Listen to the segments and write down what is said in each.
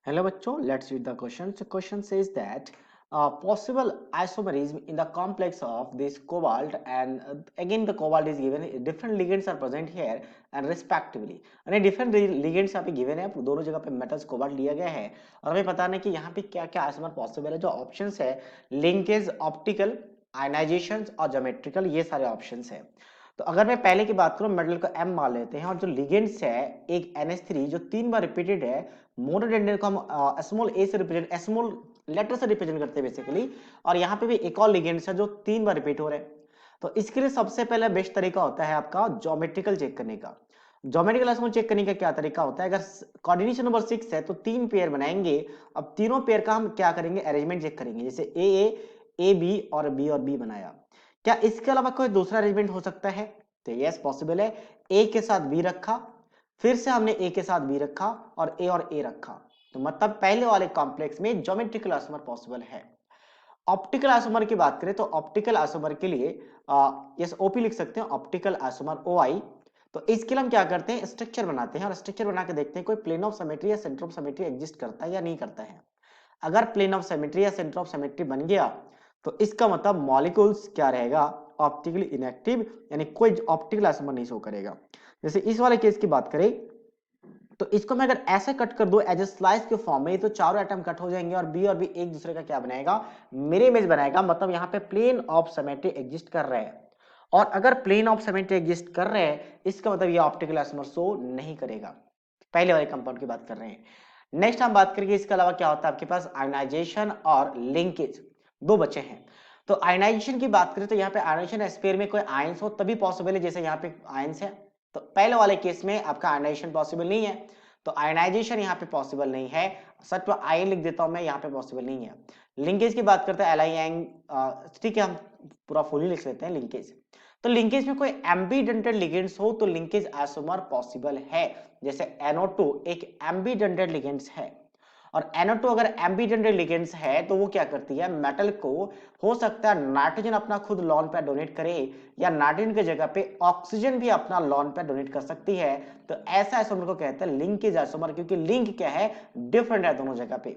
Hello bachcho, let's read the question. So question says that possible isomerism in the complex of this cobalt and again the cobalt is given, different ligands are present here and respectively यानी different ligands यहाँ पे given है, दोनों जगह पे metals cobalt लिया गया है और हमें पता नहीं कि यहाँ पे क्या क्या आइसोमर पॉसिबल है। जो ऑप्शंस है लिंकेज, ऑप्टिकल, आयनाइजेशन और ज्योमेट्रिकल, ये सारे ऑप्शंस है। तो अगर मैं पहले की बात करूं, मेटल को M मान लेते हैं और जो लिगेंड्स है एक NH3 जो 3 बार रिपीटेड है, मोनोडेंड्रेट को हम स्मॉल a से रिप्रेजेंट, स्मॉल लेटर से रिप्रेजेंट करते हैं बेसिकली। और यहाँ पे भी एक और लिगेंड्स है जो 3 बार रिपीट हो रहे हैं। तो इसके लिए सबसे पहले बेस्ट तरीका होता है आपका ज्योमेट्रिकल चेक करने का। ज्योमेट्रिकल आइसोमर चेक करने का क्या तरीका होता है, अगर कोऑर्डिनेशन नंबर 6 है तो 3 पेयर बनाएंगे। अब तीनों पेयर का हम क्या करेंगे, अरेंजमेंट चेक करेंगे। जैसे ए बी और बी बनाया, क्या इसके अलावा कोई दूसरा अरेंजमेंट हो सकता है? तो यस पॉसिबल है। ए के साथ बी रखा, फिर से हमने ए के साथ बी रखा और ए रखा, तो मतलब पहले वाले कॉम्प्लेक्स में ज्योमेट्रिकल आइसोमर पॉसिबल है। ऑप्टिकल आइसोमर की बात करें तो ऑप्टिकल आइसोमर के लिए यस ओपी लिख सकते हैं, ऑप्टिकल आइसोमर ओआई। तो इसके लिए हम क्या करते हैं, स्ट्रक्चर बनाते हैं और स्ट्रक्चर बना के देखते हैं कोई प्लेन ऑफ सिमेट्री या सेंटर ऑफ सिमेट्री एग्जिस्ट करता है या नहीं करता है। अगर प्लेन ऑफ सिमेट्री या सेंटर ऑफ सिमेट्री बन गया तो इसका मतलब मॉलिक्यूल्स क्या रहेगा, ऑप्टिकली इनएक्टिव, यानी कोई ऑप्टिकल आइसोमर नहीं शो करेगा। जैसे इस वाले केस की बात करें तो इसको मैं अगर ऐसे कट कर दूं एज ए स्लाइस के फॉर्म में, तो चारों एटम कट हो जाएंगे और बी एक दूसरे का क्या बनाएगा, मिरर इमेज बनाएगा। मतलब यहाँ पे प्लेन ऑफ सिमेट्री एग्जिस्ट कर रहे हैं, और अगर प्लेन ऑफ सिमेट्री एग्जिस्ट कर रहे हैं इसका मतलब ये ऑप्टिकल आइसोमर शो नहीं करेगा। पहले वाले कंपाउंड की बात कर रहे हैं। नेक्स्ट हम बात करेंगे इसके अलावा क्या होता है आपके पास, आयनाइजेशन और लिंकेज, दो बचे हैं। तो आयनाइजेशन की बात करें तो यहाँ पे आयनाइजेशन स्पेयर में कोई आयंस हो तभी पॉसिबल है, जैसे यहाँ पे आयंस है। तो पहले वाले केस में आपका आयनाइजेशन पॉसिबल नहीं है, तो आयनाइजेशन यहाँ पे पॉसिबल नहीं है। सच तो आयन लिख देता हूं मैं, यहाँ पे पॉसिबल नहीं है। लिंकेज की बात करते हैं एल आई एंग, ठीक है हम पूरा फुल ही लिख लेते हैं लिंकेज। तो लिंकेज में कोई एम्बीडेंटेड लिगेंड्स हो तो लिंकेज आइसोमर पॉसिबल है। जैसे NO2 एक एम्बीडेंटेड लिगेंड्स है, और NO2 अगर एम्बीडेंटेड लिगेंड्स है तो वो क्या करती है, मेटल को, हो सकता है नाइट्रोजन अपना खुद लॉन पे डोनेट करे या नाइट्रोजन की जगह पे ऑक्सीजन भी अपना लॉन पे डोनेट कर सकती है। तो ऐसा आइसोमर को कहते हैं लिंकेज आइसोमर, क्योंकि लिंक क्या है, डिफरेंट है दोनों जगह पे।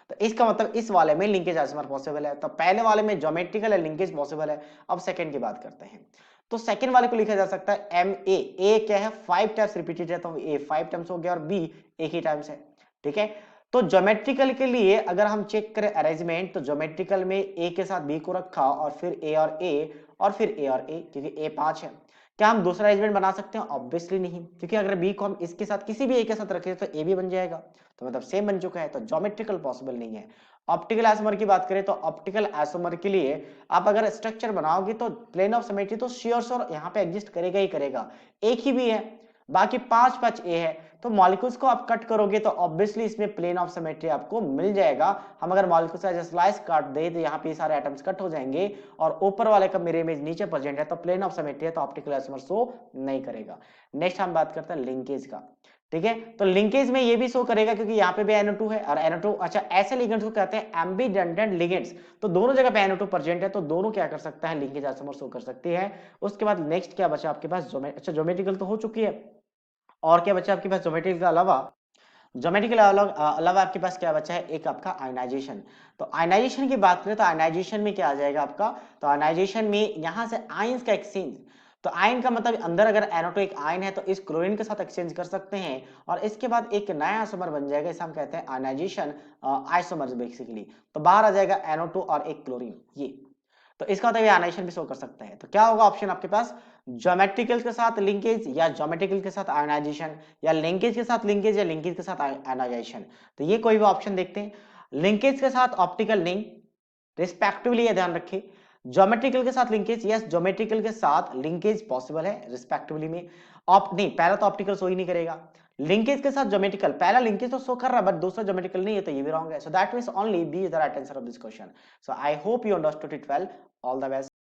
तो इसका मतलब इस वाले में लिंकेज आइसोमर पॉसिबल है। तो पहले वाले में ज्योमेट्रिकल है, लिंकेज पॉसिबल है। अब सेकंड की बात करते हैं। तो सेकंड वाले को लिखा जा सकता है MA, ए क्या है 5 टाइम्स रिपीटेड है तो A 5 टाइम्स हो गया और B एक ही टाइम्स है। ठीक है, तो ज्योमेट्रिकल के लिए अगर हम चेक करें अरेंजमेंट, तो ज्योमेट्रिकल में ए के साथ बी को रखा और फिर ए और फिर ए और ए, क्योंकि ए 5 है। क्या हम दूसरा अरेंजमेंट बना सकते हैं? ऑब्वियसली नहीं, क्योंकि अगर बी को हम इसके साथ किसी भी ए के साथ रखें तो ए भी बन जाएगा, तो मतलब सेम बन चुका है, तो ज्योमेट्रिकल पॉसिबल नहीं है। ऑप्टिकल आइसोमर की बात करें तो ऑप्टिकल आइसोमर के लिए आप अगर स्ट्रक्चर बनाओगे तो प्लेन ऑफ सिमेट्री तो श्योर यहाँ पे एग्जिस्ट करेगा ही करेगा, एक ही भी है, बाकी 5 ए है। तो मॉलिक्यूल्स को आप कट करोगे तो ऑब्वियसली इसमें प्लेन ऑफ सिमेट्री आपको मिल जाएगा। हम अगर मॉलिक्यूल्स एज स्लाइस काट दे तो यहाँ पे सारे एटम्स कट हो जाएंगे और ऊपर वाले का मिरर इमेज नीचे प्रेजेंट है, तो प्लेन ऑफ सिमेट्री है तो ऑप्टिकल आइसोमर शो नहीं करेगा। नेक्स्ट हम बात करते हैं लिंकेज का। ठीक है, तो लिंकेज में ये भी शो करेगा क्योंकि यहाँ पे भी NO2 है और NO2, अच्छा ऐसे लिगेंड्स को कहते हैं एम्बीडेंटेड लिगेंड्स। तो दोनों जगह पे NO2 प्रेजेंट है तो दोनों क्या कर सकता है, लिंकेज आइसोमर शो कर सकती है। उसके बाद नेक्स्ट क्या बचा आपके पास, अच्छा ज्योमेट्रिकल तो हो चुकी है, और क्या बचा आपके पास ज्योमेट्रिकल के अलावा, ज्योमेट्रिकल अलावा आपके पास क्या बचा है, एक आपका आयनाइजेशन। तो आयनाइजेशन की बात करें तो आयनाइजेशन में क्या आ जाएगा आपका, तो आयनाइजेशन में यहां से आयंस का एक्सचेंज। तो आयन का मतलब अंदर अगर NO2 एक आयन है तो इस क्लोरीन के साथ एक्सचेंज कर सकते हैं और इसके बाद एक नया आइसोमर बन जाएगा, इसे हम कहते हैं आयनाइजेशन आइसोमर्स बेसिकली। तो बाहर आ जाएगा NO2 और एक क्लोरीन, ये तो इसका मतलब आयनाइजेशन भी शो कर सकता है। तो क्या होगा ऑप्शन आपके पास, ज्योमेट्रिकल के साथ लिंकेज या ज्योमेट्रिकल के साथ आयनाइजेशन, या लिंकेज के साथ लिंकेज या लिंकेज के साथ आयनाइजेशन। तो ये कोई भी ऑप्शन देखते हैं। लिंकेज के साथ ऑप्टिकल लिंक रिस्पेक्टिवली, ये ध्यान रखिए। ज्योमेट्रिकल के साथ लिंकेज, यस ज्योमेट्रिकल के साथ लिंकेज पॉसिबल है रिस्पेक्टिवली में। ऑप नहीं, पहला तो ऑप्टिकल शो ही नहीं करेगा। लिंकेज के साथ ज्योमेट्रिकल, पहला लिंकेज तो शो कर रहा है बट दूसरा ज्योमेट्रिकल नहीं है, तो ये भी रॉन्ग है। So that means only B is the right answer of this question. So I hope you understood it well. All the best.